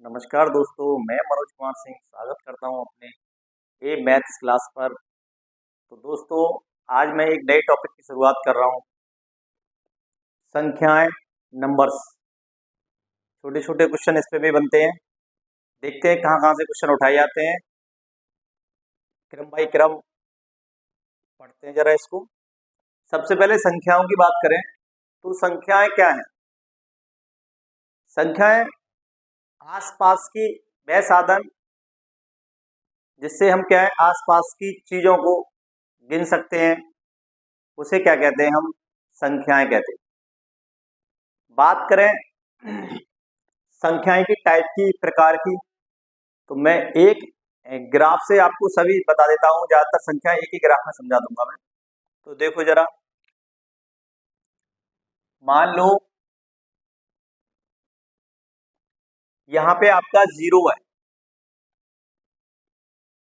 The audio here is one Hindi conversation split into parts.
नमस्कार दोस्तों, मैं मनोज कुमार सिंह स्वागत करता हूं अपने ए मैथ्स क्लास पर। तो दोस्तों, आज मैं एक नए टॉपिक की शुरुआत कर रहा हूं। संख्याएं, नंबर्स। छोटे छोटे क्वेश्चन इस पे भी बनते हैं। देखते हैं कहाँ कहाँ से क्वेश्चन उठाए जाते हैं। क्रम बाई क्रम पढ़ते हैं जरा इसको। सबसे पहले संख्याओं की बात करें तो संख्याएं क्या हैं? संख्याएं आसपास की वह साधन जिससे हम क्या है आसपास की चीजों को गिन सकते हैं, उसे क्या कहते हैं? हम संख्याएं कहते हैं। बात करें संख्याएं की टाइप की, प्रकार की, तो मैं एक ग्राफ से आपको सभी बता देता हूं। ज्यादातर संख्याएं एक ही ग्राफ में समझा दूंगा मैं। तो देखो जरा, मान लो यहां पे आपका जीरो है।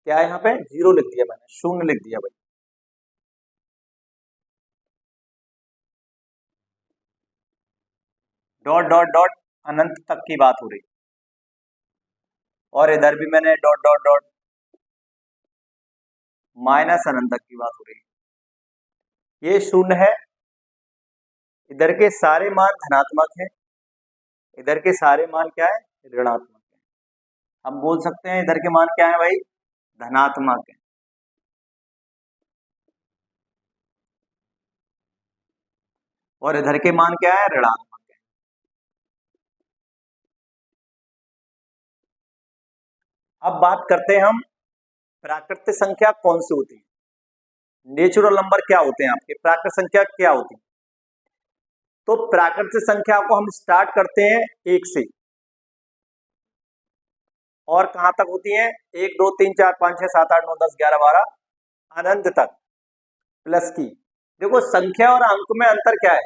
क्या है? यहां पे जीरो लिख दिया मैंने, शून्य लिख दिया भाई। डॉट डॉट डॉट अनंत तक की बात हो रही, और इधर भी मैंने डॉट डॉट डॉट माइनस अनंत तक की बात हो रही। ये शून्य है, इधर के सारे मान धनात्मक हैं, इधर के सारे मान क्या है? ऋणात्मक है। हम बोल सकते हैं इधर के मान क्या है भाई? धनात्मक है। और इधर के मान क्या है? ऋणात्मक है। अब बात करते हैं हम प्राकृतिक संख्या कौन सी होती है, नेचुरल नंबर क्या होते हैं आपके, प्राकृतिक संख्या क्या होती है। तो प्राकृतिक संख्या को हम स्टार्ट करते हैं एक से, और कहां तक होती है? 1 2 3 4 5 6 7 8 9 10 11 12 अनंत तक प्लस की। देखो, संख्या और अंक में अंतर क्या है?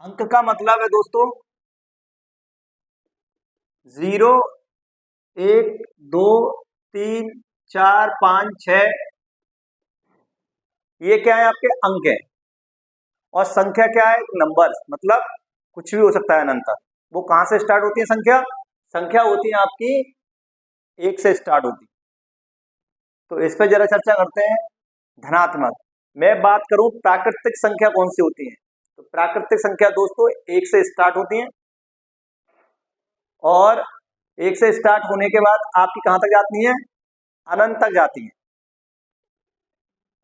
अंक का मतलब है दोस्तों 0 1 2 3 4 5 6, ये क्या है? आपके अंक है। और संख्या क्या है? नंबर, मतलब कुछ भी हो सकता है अनंत तक। वो कहां से स्टार्ट होती है संख्या? संख्या होती है आपकी एक से स्टार्ट होती है। तो इस पर जरा चर्चा करते हैं। धनात्मक। मैं बात करूं प्राकृतिक संख्या कौन सी होती है, तो प्राकृतिक संख्या दोस्तों एक से स्टार्ट होती है, और एक से स्टार्ट होने के बाद आपकी कहां तक जाती है? अनंत तक जाती है।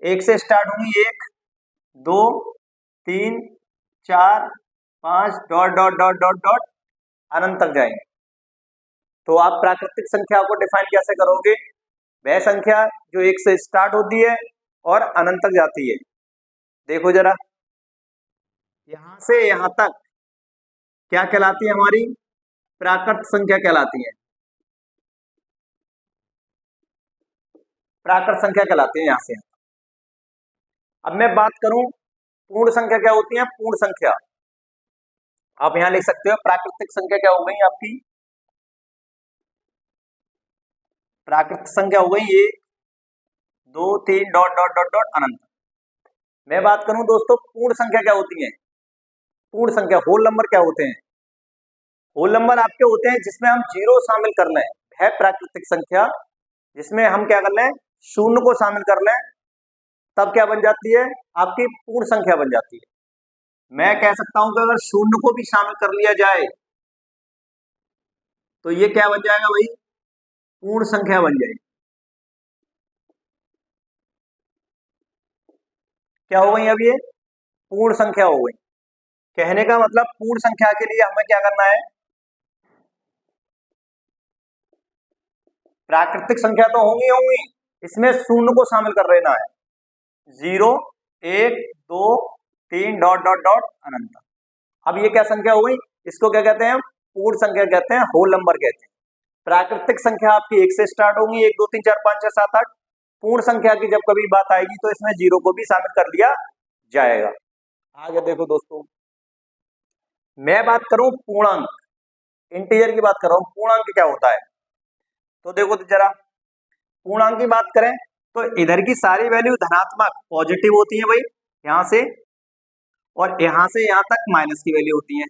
एक से स्टार्ट होंगी 1 2 3 4 5 dot dot dot dot dot अनंत तक जाएंगे। तो आप प्राकृतिक संख्या को डिफाइन कैसे करोगे? वह संख्या जो एक से स्टार्ट होती है और अनंत तक जाती है। देखो जरा, यहां से यहां तक क्या कहलाती है? हमारी प्राकृत संख्या कहलाती है। प्राकृत संख्या कहलाती है यहां से। अब मैं बात करूं पूर्ण संख्या क्या होती है? पूर्ण संख्या आप यहां लिख सकते हो। प्राकृतिक संख्या क्या हो गई आपकी? प्राकृतिक संख्या हो गई 1 2 3 डॉट डॉट डॉट डॉट अनंत। मैं बात करूं दोस्तों पूर्ण संख्या क्या होती है? पूर्ण संख्या होल नंबर क्या होते हैं? होल नंबर आपके होते हैं जिसमें हम जीरो शामिल कर लें, है प्राकृतिक संख्या। जिसमें हम क्या कर लें? शून्य को शामिल कर लें, तब क्या बन जाती है? आपकी पूर्ण संख्या बन जाती है। मैं कह सकता हूं कि अगर शून्य को भी शामिल कर लिया जाए तो ये क्या बन जाएगा भाई? पूर्ण संख्या बन जाएगी। क्या हो गई? अब ये पूर्ण संख्या हो गई। कहने का मतलब पूर्ण संख्या के लिए हमें क्या करना है? प्राकृतिक संख्या तो होंगी होंगी, इसमें शून्य को शामिल कर लेना है। 0 1 2 3 डॉट डॉट डॉट अनंत। अब ये क्या संख्या हो गई? इसको क्या कहते हैं? पूर्ण संख्या कहते हैं, होल नंबर कहते हैं। प्राकृतिक संख्या आपकी एक से स्टार्ट होगी, 1 2 3 4 5 6 7 8। पूर्ण संख्या की जब कभी बात आएगी तो इसमें जीरो को भी शामिल कर लिया जाएगा। आगे देखो दोस्तों, मैं बात करूं पूर्णांक, इंटीजर की बात कर रहा हूं। पूर्णांक क्या होता है? तो देखो तो जरा, पूर्णांक की बात करें तो इधर की सारी वैल्यू धनात्मक पॉजिटिव होती है भाई, यहां से, और यहां से यहां तक माइनस की वैल्यू होती है।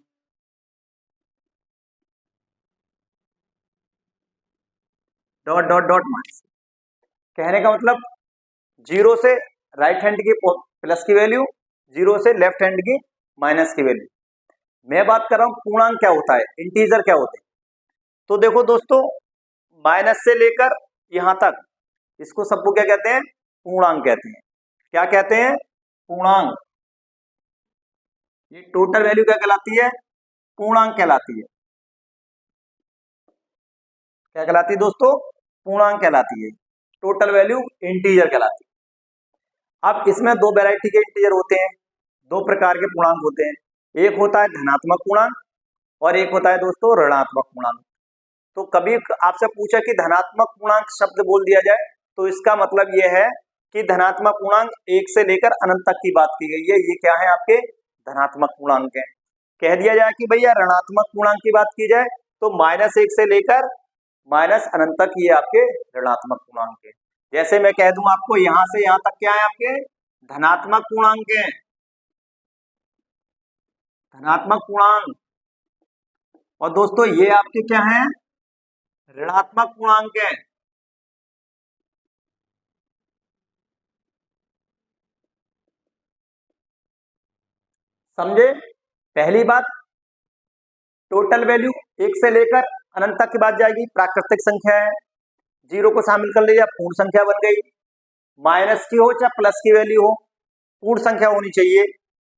Dot dot dot minus. कहने का मतलब जीरो से राइट हैंड की प्लस की वैल्यू, जीरो से लेफ्ट हैंड की माइनस की वैल्यू। मैं बात कर रहा हूं पूर्णांक क्या होता है, इंटीजर क्या होते हैं। तो देखो दोस्तों, माइनस से लेकर यहां तक इसको सबको क्या कहते हैं, पूर्णांक कहते हैं। क्या कहते हैं, पूर्णांक। ये टोटल वैल्यू क्या कहलाती है, पूर्णांक कहलाती है। क्या कहलाती है दोस्तों, पूर्णांक कहलाती है। टोटल वैल्यू इंटीजर कहलाती है। अब इसमें दो वैरायटी के इंटीजर होते हैं, दो प्रकार के पूर्णांक होते हैं। एक होता है धनात्मक पूर्णांक और एक होता है दोस्तों ऋणात्मक पूर्णांक। तो कभी आपसे पूछा कि धनात्मक पूर्णांक शब्द बोल दिया जाए तो इसका मतलब यह है कि धनात्मक पूर्णांक एक से लेकर अनंत तक की बात की गई है, ये क्या है आपके धनात्मक पूर्णांक है। कह दिया जाए कि भैया ऋणात्मक पूर्णांक की बात की जाए तो माइनस एक से लेकर माइनस अनंत तक ये आपके ऋणात्मक पूर्णांक है। जैसे मैं कह दूं आपको यहां से यहां तक क्या है आपके धनात्मक पूर्णांक है, धनात्मक पूर्णांक। और दोस्तों ये आपके क्या है, ऋणात्मक पूर्णांक है। समझे, पहली बात टोटल वैल्यू एक से लेकर अनंत तक की बात जाएगी, प्राकृतिक संख्या है, जीरो को शामिल कर लिया पूर्ण संख्या बन गई। माइनस की हो चाहे प्लस की वैल्यू हो, पूर्ण संख्या होनी चाहिए।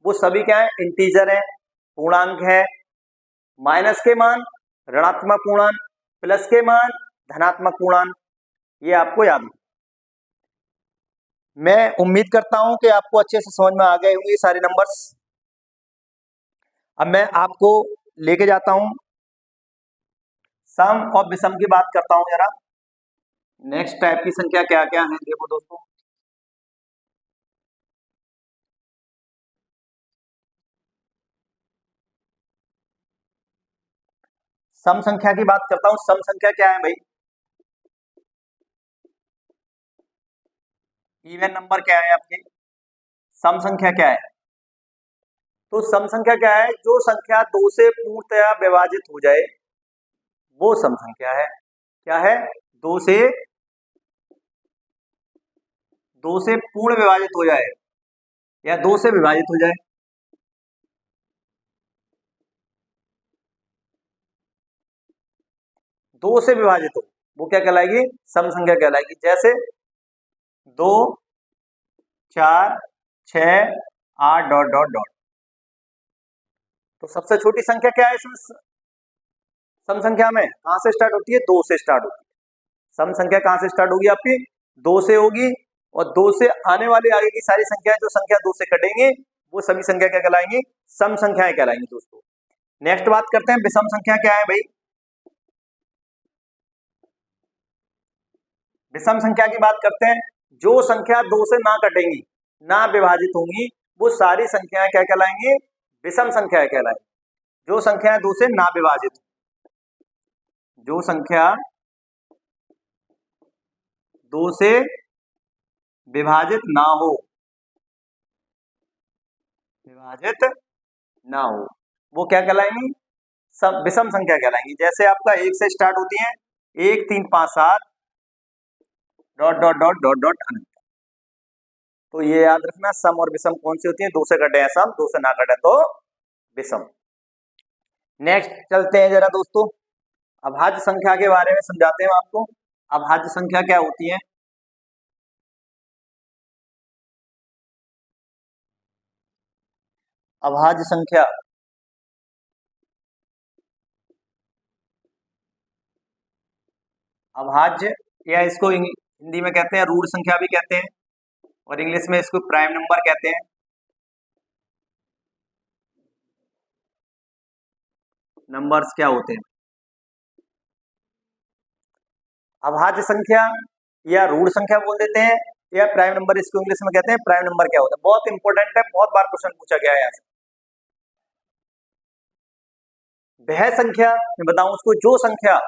वो सभी क्या है, इंटीजर है, पूर्णांक है। माइनस के मान ऋणात्मक पूर्णांक, प्लस के मान धनात्मक पूर्णांक, ये आपको याद हो। मैं उम्मीद करता हूं कि आपको अच्छे से समझ में आ गए होंगे सारे नंबर्स। अब मैं आपको लेके जाता हूं सम और विषम की बात करता हूं जरा। नेक्स्ट टाइप की संख्या क्या क्या है देखो दोस्तों। सम संख्या की बात करता हूं। सम संख्या क्या है भाई, इवन नंबर क्या है आपके, सम संख्या क्या है। तो सम संख्या क्या है, जो संख्या दो से पूर्णतया विभाजित हो जाए वो सम संख्या है। क्या है, दो से पूर्ण विभाजित हो जाए या दो से विभाजित हो जाए। दो से विभाजित हो वो क्या कहलाएगी, सम संख्या कहलाएगी। जैसे 2 4 6 8 डॉट डॉट डॉट। तो सबसे छोटी संख्या क्या है इसमें, सम संख्या में कहां से स्टार्ट होती है, दो से स्टार्ट होती है। सम संख्या कहां से स्टार्ट होगी आपकी, दो से होगी। और दो से आने वाली आगे की सारी संख्याएं जो संख्या दो से कटेंगे वो सभी संख्या क्या कहलाएंगी, सम संख्याएं कहलाएंगी दोस्तों। नेक्स्ट बात करते हैं विषम संख्या क्या है भाई। विषम संख्या की बात करते हैं, जो संख्या दो से ना कटेंगी, ना विभाजित होंगी, वो सारी संख्याएं क्या कहलाएंगी, विषम संख्याएं कहलाएंगी। जो संख्याएं दो से ना विभाजित, जो संख्या दो से विभाजित ना हो, विभाजित ना हो, वो क्या कहलाएंगी, सब विषम संख्या कहलाएंगी। जैसे आपका एक से स्टार्ट होती है 1 3 5 7 dot dot dot dot dot अनंत। तो ये याद रखना, सम और विषम कौन सी होती है, दो से कटे हैं सम, दो से ना कटे तो विषम। नेक्स्ट चलते हैं जरा दोस्तों, अभाज्य संख्या के बारे में समझाते हैं आपको। अभाज्य संख्या क्या होती है, अभाज्य संख्या अभाज्य या इसको हिंदी में कहते हैं रूढ़ संख्या भी कहते हैं और इंग्लिश में इसको प्राइम नंबर कहते हैं। नंबर्स क्या होते हैं, अभाज्य संख्या या रूढ़ संख्या बोल देते हैं या प्राइम नंबर इसको इंग्लिश में कहते हैं। प्राइम नंबर क्या होता है, बहुत इंपॉर्टेंट है, बहुत बार क्वेश्चन पूछा गया है यहाँ से। वह संख्या मैं बताऊं उसको, जो संख्या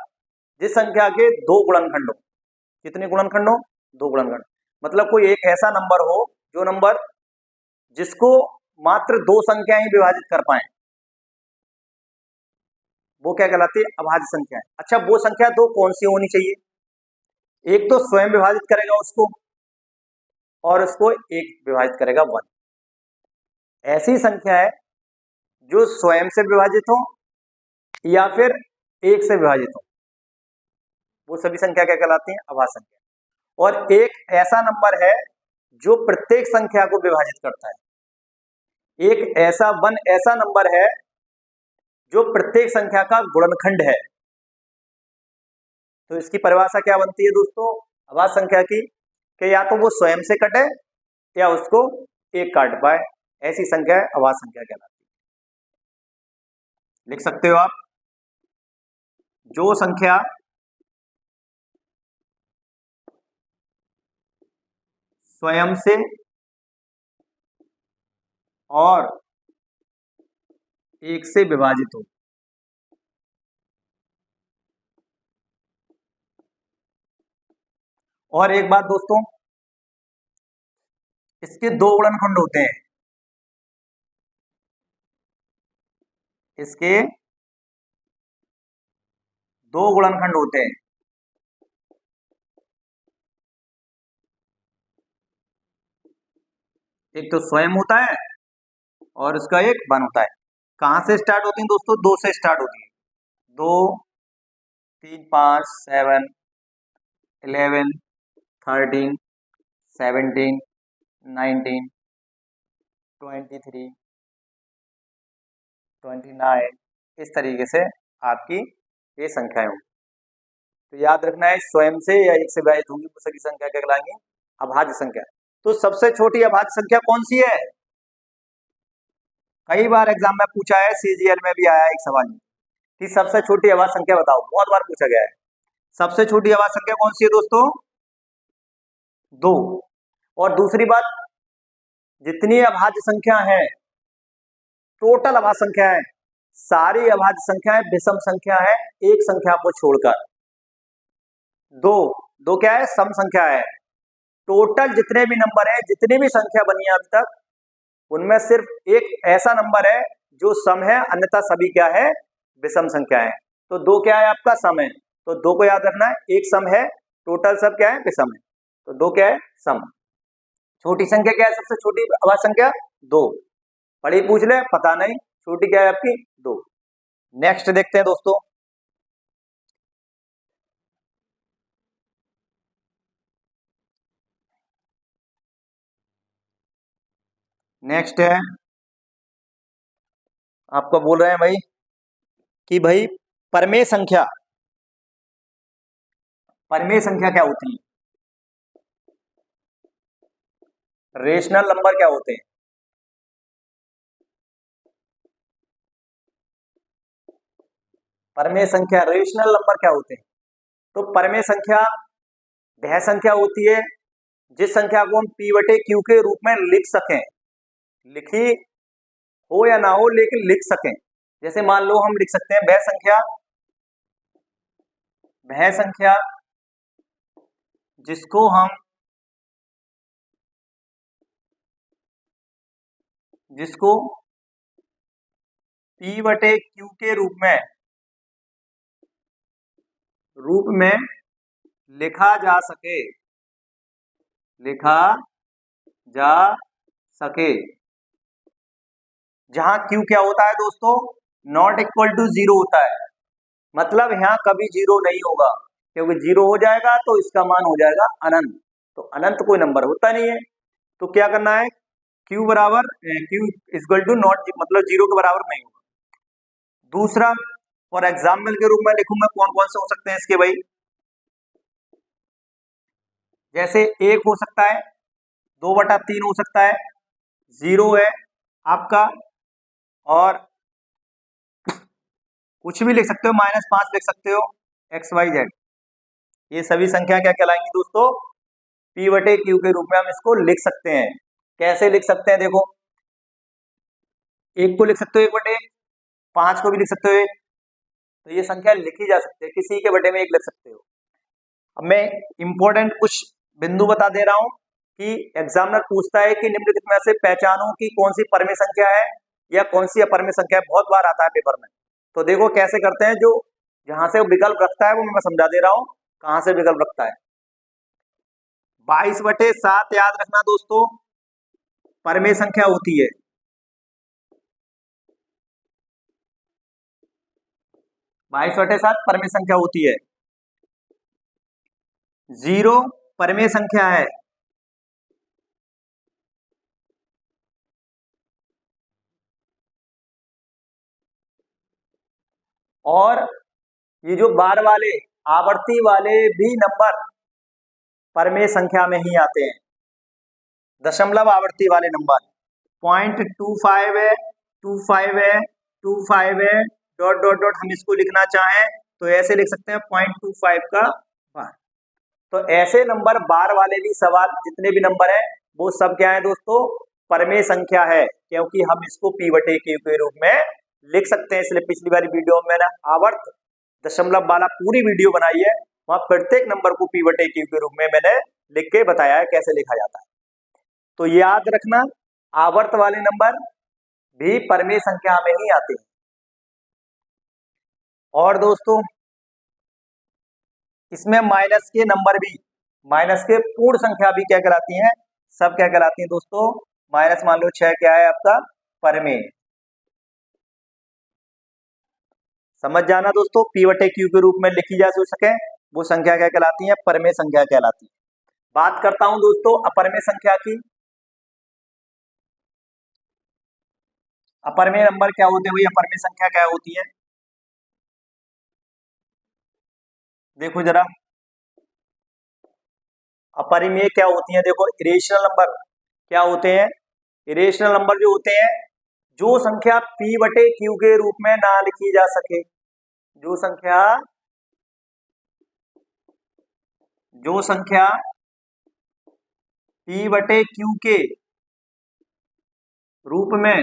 जिस संख्या के दो गुणनखंड हो, कितने गुणनखंड हो, दो गुणनखंड। मतलब कोई एक ऐसा नंबर हो, जो नंबर जिसको मात्र दो संख्याएं ही विभाजित कर पाए, वो क्या कहलाती है, अभाज्य संख्या है। अच्छा वो संख्या दो कौन सी होनी चाहिए, एक तो स्वयं विभाजित करेगा उसको, और उसको एक विभाजित करेगा 1। ऐसी संख्या है जो स्वयं से विभाजित हो या फिर एक से विभाजित हो, वो सभी संख्या क्या कहलाती है? अभाज्य संख्या। और एक ऐसा नंबर है जो प्रत्येक संख्या को विभाजित करता है। एक ऐसा ऐसा नंबर है जो प्रत्येक संख्या का गुणनखंड है। तो इसकी परिभाषा क्या बनती है दोस्तों अभाज्य संख्या की? कि या तो वो स्वयं से कटे या उसको एक काट पाए, ऐसी संख्या अभाज्य संख्या कहलाती है। लिख सकते हो आप, जो संख्या स्वयं से और एक से विभाजित हो। और एक बात दोस्तों, इसके दो गुणनखंड होते हैं। इसके दो गुणनखंड होते हैं। एक तो स्वयं होता है और उसका एक 1 होता है। कहां से स्टार्ट होती है दोस्तों? 2 से स्टार्ट होती है। 2, 3, 5, 7, 11, 13, 17, 19, 23, 29, इस तरीके से आपकी ये संख्याएं होंगी। तो याद रखना है, स्वयं से या एक से विभाजित होंगी वो सभी संख्या क्या कहलाएंगी? अभाज्य संख्या। तो सबसे छोटी अभाज्य संख्या कौन सी है? कई बार एग्जाम में पूछा है, सीजीएल में भी आया एक सवाल कि सबसे छोटी अभाज्य संख्या बताओ, बहुत बार पूछा गया है। सबसे छोटी अभाज्य संख्या कौन सी है दोस्तों? 2। और दूसरी बात, जितनी अभाज्य संख्या है, टोटल अभाज्य संख्या है, सारी अभाज्य संख्याएं विषम संख्या है, एक संख्या को छोड़कर। दो क्या है? सम संख्या है। टोटल जितने भी नंबर है, जितनी भी संख्या बनी है अभी तक, उनमें सिर्फ एक ऐसा नंबर है जो सम है, अन्यथा सभी क्या है? विषम संख्या है। तो 2 क्या है? आपका सम है। तो 2 को याद रखना है, एक सम है, टोटल सब क्या है? विषम है। तो 2 क्या है? सम। छोटी संख्या क्या है? सबसे छोटी अभाज्य संख्या 2। बड़ी पूछ ले, पता नहीं, छोटी क्या है आपकी? 2। नेक्स्ट देखते हैं दोस्तों, नेक्स्ट है आपको बोल रहे हैं भाई कि भाई परमेय संख्या, परमेय संख्या क्या होती है? रेशनल नंबर क्या होते हैं? परमेय संख्या, रेशनल नंबर क्या होते हैं? तो परमेय संख्या वह संख्या होती है जिस संख्या को हम p/q के रूप में लिख सकें, लिखी हो या ना हो लेकिन लिख सकें। जैसे मान लो हम लिख सकते हैं वह संख्या जिसको हम p/q के रूप में लिखा जा सके, जहां q क्या होता है दोस्तों? नॉट इक्वल टू 0 होता है। मतलब यहां कभी 0 नहीं होगा, क्योंकि 0 हो जाएगा तो इसका मान हो जाएगा अनंत। तो अनंत कोई नंबर होता नहीं है। तो क्या करना है? q इक्वल टू नॉट, मतलब 0 के बराबर नहीं होगा। दूसरा, फॉर एग्जाम्पल के रूप में लिखूंगा, कौन कौन से हो सकते हैं इसके भाई? जैसे 1 हो सकता है, 2/3 हो सकता है, 0 है आपका, और कुछ भी लिख सकते हो, -5 लिख सकते हो, XYZ। ये सभी संख्या क्या कहलाएंगी दोस्तों? p/q के रूप में हम इसको लिख सकते हैं। कैसे लिख सकते हैं? देखो, 1 को लिख सकते हो 1/1, 5 को भी लिख सकते हो 1। तो ये संख्या लिखी जा सकती है, किसी के बटे में 1 लिख सकते हो। अब मैं इंपॉर्टेंट कुछ बिंदु बता दे रहा हूं कि एग्जामिनर पूछता है कि निम्नलिखित में से पहचानो कि कौन सी परमेय संख्या है या कौन सी अपरमेय संख्या है। बहुत बार आता है पेपर में। तो देखो कैसे करते हैं, जो जहां से विकल्प रखता है वो मैं समझा दे रहा हूं, कहां से विकल्प रखता है। 22/7 याद रखना दोस्तों, परमेय संख्या होती है। 22/7 परमेय संख्या होती है। 0 परमेय संख्या है। और ये जो बार वाले आवर्ती वाले भी नंबर परमेय संख्या में ही आते हैं। दशमलव आवर्ती वाले नंबर 0.25 है, 25 है, 25 है, डॉट डॉट डॉट, हम इसको लिखना चाहें तो ऐसे लिख सकते हैं 0.25 का बार। तो ऐसे नंबर बार वाले भी सवाल जितने भी नंबर हैं वो सब क्या है दोस्तों, परमेय संख्या है, क्योंकि हम इसको p/q के रूप में लिख सकते हैं। इसलिए पिछली वाली वीडियो में मैंने आवर्त दशमलव वाला पूरी वीडियो बनाई है, वहां प्रत्येक नंबर को p/q के रूप में मैंने लिख के बताया है कैसे लिखा जाता है। तो याद रखना, आवर्त वाले नंबर भी परमेय संख्या में ही आते हैं। और दोस्तों इसमें माइनस के नंबर भी, माइनस के पूर्ण संख्या भी क्या कहलाती हैं, सब क्या कहलाती हैं दोस्तों, माइनस मान लो 6 क्या है आपका, परमेय। समझ जाना दोस्तों, p/q के रूप में लिखी जा सके वो संख्या क्या कहलाती है, परमेय संख्या कहलाती है। बात करता हूं दोस्तों अपरमेय संख्या की। अपरमेय नंबर क्या होते हैं भाई, अपरमेय संख्या क्या होती है, देखो जरा। अपरिमेय क्या होती है, देखो इरेशनल नंबर क्या होते हैं, इरेशनल नंबर जो होते हैं जो संख्या p/q के रूप में ना लिखी जा सके, जो संख्या p/q के रूप में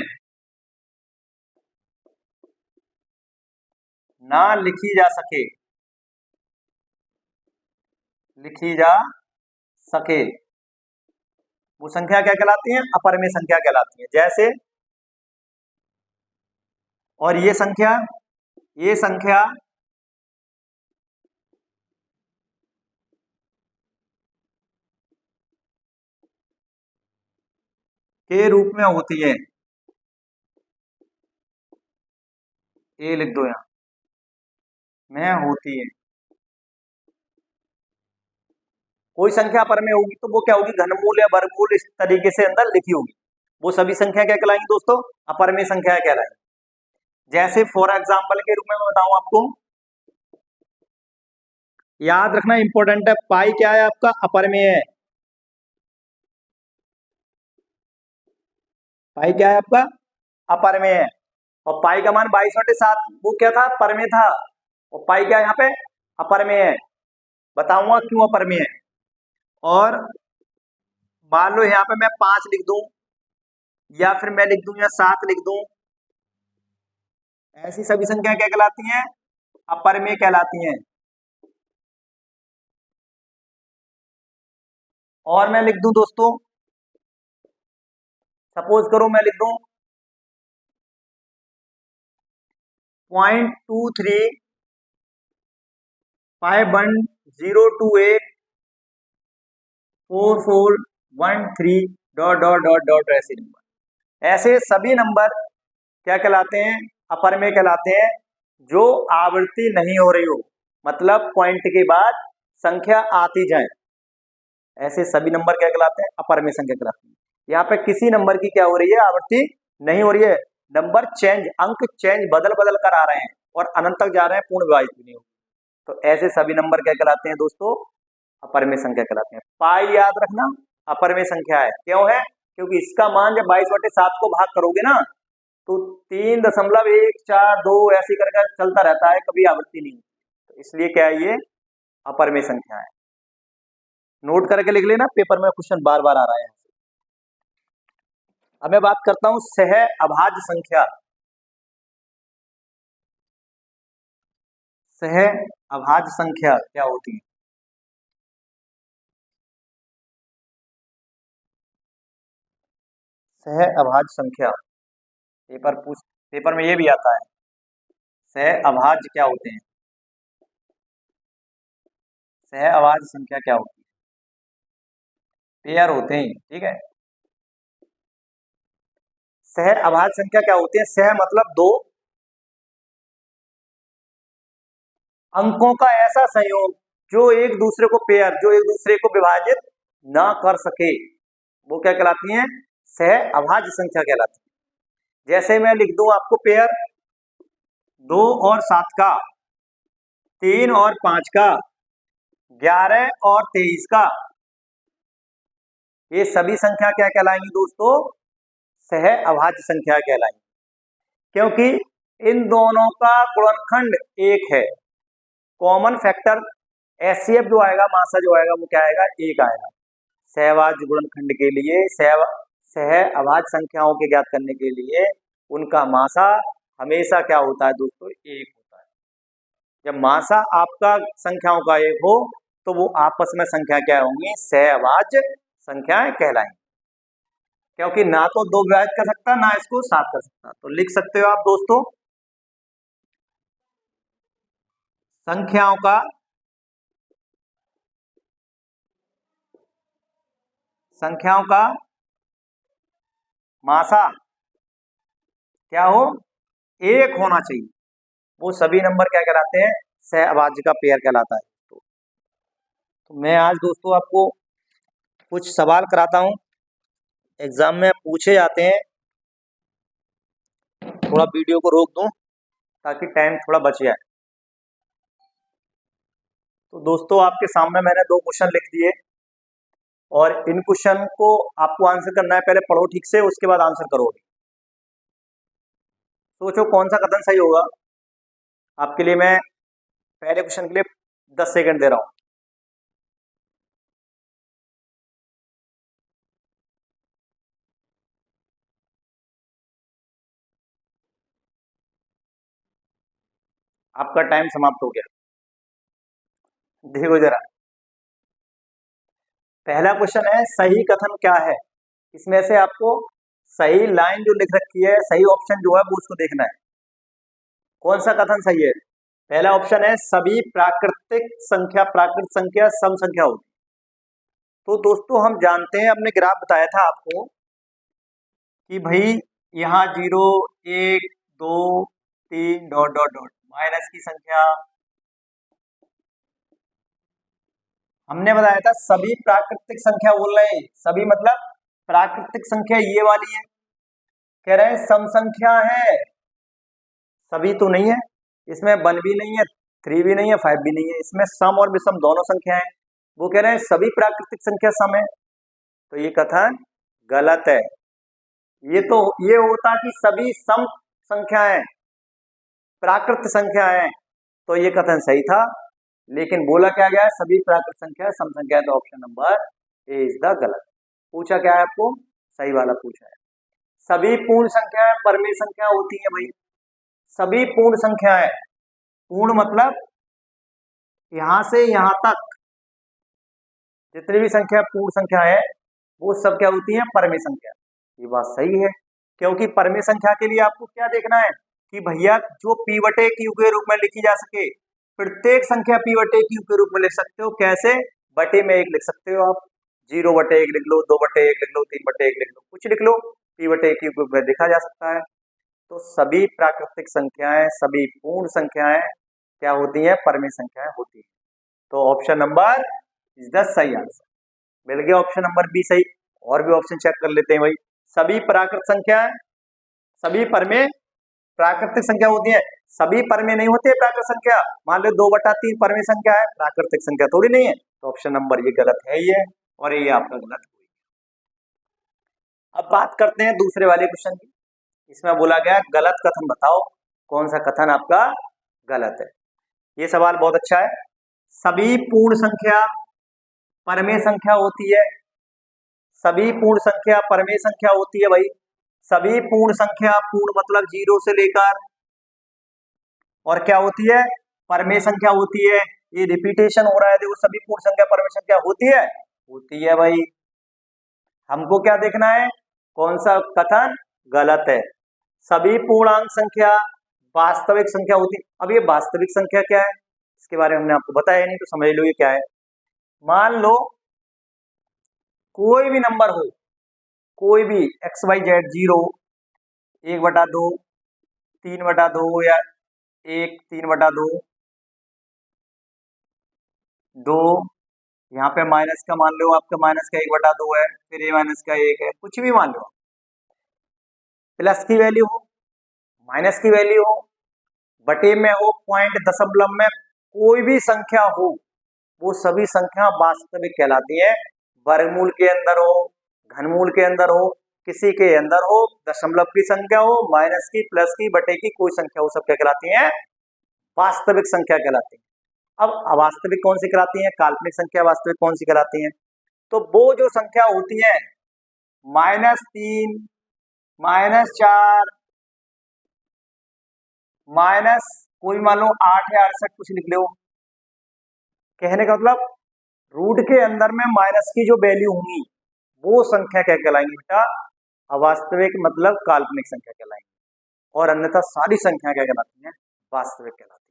ना लिखी जा सके, वो संख्या क्या कहलाती है, अपरमेय संख्या कहलाती है। जैसे, और ये संख्या के रूप में होती है, ये लिख दो यहां में होती है। कोई संख्या परमेय होगी तो वो क्या होगी, घनमूल या वर्गमूल इस तरीके से अंदर लिखी होगी, वो सभी संख्या क्या कहलाएंगी दोस्तों, अपरमेय संख्या कहलाएंगी। जैसे फॉर एग्जाम्पल के रूप में मैं बताऊं आपको, याद रखना इंपॉर्टेंट है, पाई क्या है आपका, अपरमेय है। पाई क्या है आपका, अपरमेय है। और पाई का मान 22/7 वो क्या था, परमेय था, और पाई क्या यहाँ पे, अपरमेय है। बताऊंगा क्यों अपरमेय है। और मान लो यहाँ पे मैं 5 लिख दूं, या फिर मैं लिख दूं या 7 लिख दूं, ऐसी सभी संख्या क्या कहलाती हैं, अपरमेय कहलाती हैं। और मैं लिख दूं दोस्तों, सपोज करो मैं लिख दूं 0.2351028441 डॉट डॉट डॉट डॉट, ऐसे नंबर, ऐसे सभी नंबर क्या कहलाते हैं, अपरमेय कहलाते हैं, जो आवृत्ति नहीं हो रही हो, मतलब पॉइंट के बाद संख्या आती जाए, ऐसे सभी नंबर क्या कहलाते हैं, अपरमेय संख्या कहलाती है। यहाँ पे किसी नंबर की क्या हो रही है, आवृत्ति नहीं हो रही है, नंबर चेंज, अंक चेंज, बदल बदल कर आ रहे हैं और अनंत तक जा रहे हैं, पूर्ण विभाजित भी नहीं हो, तो ऐसे सभी नंबर क्या कहलाते हैं दोस्तों, अपरमेय संख्या कहलाते हैं। पाई याद रखना अपरमेय संख्या है, क्यों है, क्योंकि इसका मान जब 22/7 को भाग करोगे ना तो 3.142 ऐसे करके चलता रहता है, कभी आवृत्ति नहीं, तो इसलिए क्या है, ये अपरमेय संख्या है। नोट करके लिख लेना, पेपर में क्वेश्चन बार बार आ रहा है। अब मैं बात करता हूं सह अभाज्य संख्या। सह अभाज्य संख्या क्या होती है, सह अभाज्य संख्या पेपर में ये भी आता है, सह अभाज्य क्या होते हैं, सह अभाज्य संख्या क्या होती है। पेयर होते हैं, ठीक है। सह अभाज्य संख्या क्या होती है? सह मतलब दो अंकों का ऐसा संयोग जो एक दूसरे को पेयर, जो एक दूसरे को विभाजित ना कर सके, वो क्या कहलाती हैं? सह अभाज्य संख्या कहलाती है। जैसे मैं लिख दूं आपको पेयर 2 और 7 का, 3 और 5 का, 11 और 23 का, ये सभी संख्या क्या कहलाएंगी दोस्तों? सह अभाज्य संख्या कहलाएंगी, क्योंकि इन दोनों का गुणनखंड एक है। कॉमन फैक्टर एचसीएफ जो आएगा, मासा जो आएगा, वो क्या आएगा? एक आएगा। सहभाज्य गुणनखंड के लिए, सह अभाज्य संख्याओं के ज्ञात करने के लिए उनका मासा हमेशा क्या होता है दोस्तों? एक होता है। जब मासा आपका संख्याओं का एक हो तो वो आपस में संख्या क्या होंगी? सह अभाज्य संख्याएं कहलाएंगी, क्योंकि ना तो दो विभाजित कर सकता, ना इसको 7 कर सकता। तो लिख सकते हो आप दोस्तों, संख्याओं का मासा क्या हो? एक होना चाहिए। वो सभी नंबर क्या कहलाते हैं? सह अभाज्य का पेयर कहलाता है। तो मैं आज दोस्तों आपको कुछ सवाल कराता हूं, एग्जाम में पूछे जाते हैं। थोड़ा वीडियो को रोक दूं ताकि टाइम थोड़ा बच जाए। तो दोस्तों आपके सामने मैंने 2 क्वेश्चन लिख दिए और इन क्वेश्चन को आपको आंसर करना है। पहले पढ़ो ठीक से, उसके बाद आंसर करोगे। सोचो कौन सा कथन सही होगा। आपके लिए मैं पहले क्वेश्चन के लिए 10 सेकंड दे रहा हूं। आपका टाइम समाप्त हो गया। देखो जरा, पहला क्वेश्चन है सही कथन क्या है। इसमें से आपको सही लाइन जो लिख रखी है, सही ऑप्शन जो है वो उसको देखना है। कौन सा कथन सही है? पहला ऑप्शन है सभी प्राकृतिक संख्या सम संख्या होती। तो दोस्तों हम जानते हैं, हमने ग्राफ बताया था आपको कि भाई यहाँ 0, 1, 2, 3 डॉट डॉट डॉट माइनस की संख्या। हमने बताया था सभी प्राकृतिक संख्या बोल रहे हैं। सभी मतलब प्राकृतिक संख्या ये वाली है। कह रहे हैं सम संख्या है, सभी तो नहीं है। इसमें 1 भी नहीं है, 3 भी नहीं है, 5 भी नहीं है। इसमें सम और विषम दोनों संख्या है। वो कह रहे हैं सभी प्राकृतिक संख्या सम है। तो ये कथन गलत है। ये होता कि सभी सम संख्याएं प्राकृत संख्या है, तो ये कथन सही था। लेकिन बोला क्या गया है? सभी प्राकृत संख्या सम संख्या है। तो option number A is the गलत। पूछा क्या है आपको? सही वाला पूछा है। सभी पूर्ण संख्याएं परमेय संख्या होती है भाई। सभी पूर्ण संख्याएं, पूर्ण मतलब यहां से यहां तक जितनी भी संख्या पूर्ण संख्या है वो सब क्या होती है? परमेय संख्या। ये बात सही है, क्योंकि परमेय संख्या के लिए आपको क्या देखना है कि भैया जो p बटे q के रूप में लिखी जा सके। प्रत्येक संख्या p बटे q के रूप में लिख सकते हो। कैसे? बटे में 1 लिख सकते हो आप। 0 बटे 1 लिख लो, 2 बटे 1 लिख लो, 3 बटे 1 लिख लो, कुछ लिख लो, p बटे q के रूप में लिखा जा सकता है। तो सभी प्राकृतिक संख्याएं, सभी पूर्ण संख्याएं क्या होती हैं? परमेय संख्याएं होती हैं। तो ऑप्शन नंबर इज द सही आंसर। मिल गया ऑप्शन नंबर बी सही। और भी ऑप्शन चेक कर लेते हैं भाई। सभी प्राकृत संख्याएं, सभी परमेय प्राकृतिक संख्या होती है। सभी परमेय नहीं होते प्राकृतिक संख्या। मान लो 2/3 परमेय संख्या है, प्राकृतिक संख्या थोड़ी नहीं है। तो ऑप्शन नंबर ये गलत है ही है, और ये आपका गलत हुई। अब बात करते हैं दूसरे वाले क्वेश्चन की। इसमें बोला गया गलत कथन बताओ, कौन सा कथन आपका गलत है। ये सवाल बहुत अच्छा है। सभी पूर्ण संख्या परमेय संख्या होती है। सभी पूर्ण संख्या परमेय संख्या होती है भाई। सभी पूर्ण संख्या, पूर्ण मतलब 0 से लेकर, और क्या होती है? परमेय संख्या होती है। ये रिपीटेशन हो रहा है, देखो सभी पूर्ण संख्या परमेय संख्या होती है भाई। हमको क्या देखना है? कौन सा कथन गलत है? सभी पूर्णांक संख्या वास्तविक संख्या होती। अब ये वास्तविक संख्या क्या है, इसके बारे में हमने आपको बताया नहीं, तो समझ लो ये क्या है। मान लो कोई भी नंबर हो, कोई भी XYZ 0, 1/2, 3/2 या 1, 3/2, 2, यहाँ पे माइनस का मान लो, आपका माइनस का 1/2 है, फिर a माइनस का 1 है, कुछ भी मान लो, प्लस की वैल्यू हो, माइनस की वैल्यू हो, बटे में हो, पॉइंट, दशमलव में, कोई भी संख्या हो, वो सभी संख्या वास्तविक कहलाती है। वर्गमूल के अंदर हो, घनमूल के अंदर हो, किसी के अंदर हो, दशमलव की संख्या हो, माइनस की, प्लस की, बटे की, कोई संख्या हो, सब क्या कहलाती है? वास्तविक संख्या कहलाती है। अब अवास्तविक कौन सी कहलाती है? काल्पनिक संख्या। वास्तविक कौन सी कहलाती है? तो वो जो संख्या होती है -3, -4, माइनस कोई मान लो 8 या 68, कुछ लिख लो। कहने का मतलब रूट के अंदर में माइनस की जो वैल्यू होंगी वो संख्या क्या कहलाएंगी बेटा? अवास्तविक, मतलब काल्पनिक संख्या कहलाएंगी। और अन्यथा सारी संख्या क्या कहलाती हैं? वास्तविक कहलाती हैं।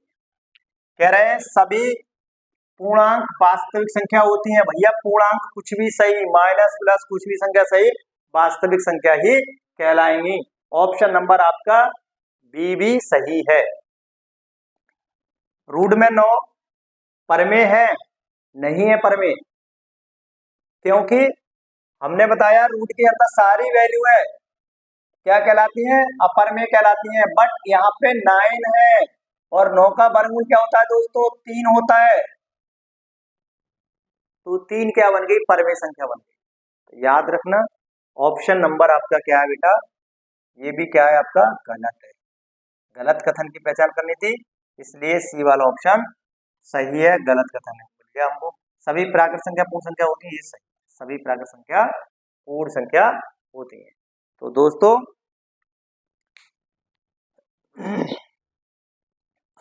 कह रहे हैं सभी पूर्णांक वास्तविक संख्या होती हैं। भैया पूर्णांक कुछ भी सही, माइनस प्लस कुछ भी संख्या सही, वास्तविक संख्या ही कहलाएंगी। ऑप्शन नंबर आपका बी भी सही है। रूट में 9 परमेय है? नहीं है परमेय, क्योंकि हमने बताया रूट के अंदर सारी वैल्यू है, क्या कहलाती हैं? अपरमेय कहलाती हैं। बट यहाँ पे 9 है और 9 का वर्गमूल क्या होता है दोस्तों? 3 होता है। तो 3 क्या बन गई? परमेय संख्या बन गई। तो याद रखना ऑप्शन नंबर आपका क्या है बेटा? ये भी क्या है आपका? गलत है। गलत कथन की पहचान करनी थी, इसलिए सी वाला ऑप्शन सही है, गलत कथन है। बोल गया हमको सभी प्राकृत संख्या पूर्ण संख्या होती है, ये सही। सभी प्राकृत संख्या पूर्ण संख्या होती है। तो दोस्तों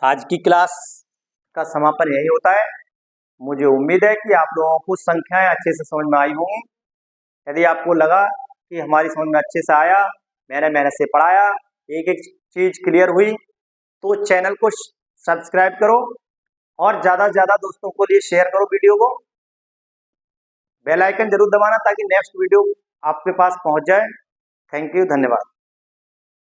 आज की क्लास का समापन यही होता है। मुझे उम्मीद है कि आप लोगों को संख्याएं अच्छे से समझ में आई होंगी। यदि आपको लगा कि हमारी समझ में अच्छे से आया, मैंने मेहनत से पढ़ाया, एक एक चीज क्लियर हुई, तो चैनल को सब्सक्राइब करो और ज्यादा से ज्यादा दोस्तों को लिए शेयर करो वीडियो को। बेल आइकन जरूर दबाना ताकि नेक्स्ट वीडियो आपके पास पहुंच जाए। थैंक यू, धन्यवाद।